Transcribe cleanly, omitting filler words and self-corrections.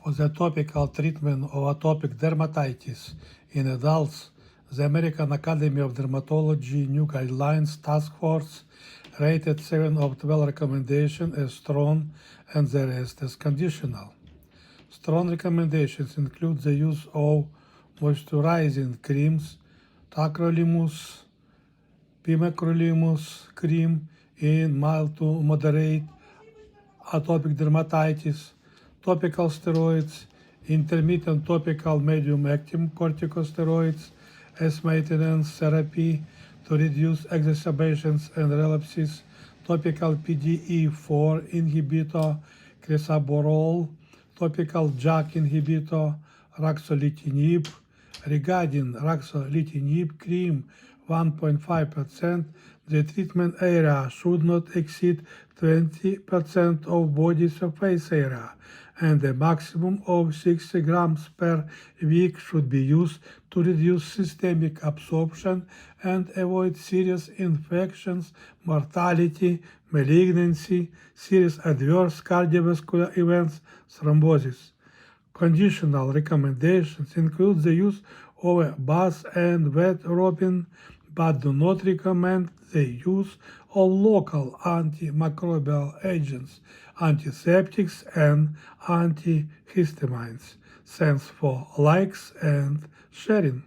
For the topical treatment of atopic dermatitis in adults, the American Academy of Dermatology new guidelines task force rated 7 of 12 recommendations as strong and the rest as conditional. Strong recommendations include the use of moisturizing creams, tacrolimus, pimecrolimus cream in mild to moderate atopic dermatitis, topical steroids, intermittent topical medium-acting corticosteroids as maintenance therapy to reduce exacerbations and relapses, topical PDE4 inhibitor, crisaborole, topical JAK inhibitor, ruxolitinib. Regarding ruxolitinib cream 1.5%, the treatment area should not exceed 20% of body surface area, and a maximum of 60 grams per week should be used to reduce systemic absorption and avoid serious infections, mortality, malignancy, serious adverse cardiovascular events, thrombosis. Conditional recommendations include the use of a bath and wet rubbing, but do not recommend the use of local antimicrobial agents, antiseptics, and antihistamines. Thanks for likes and sharing.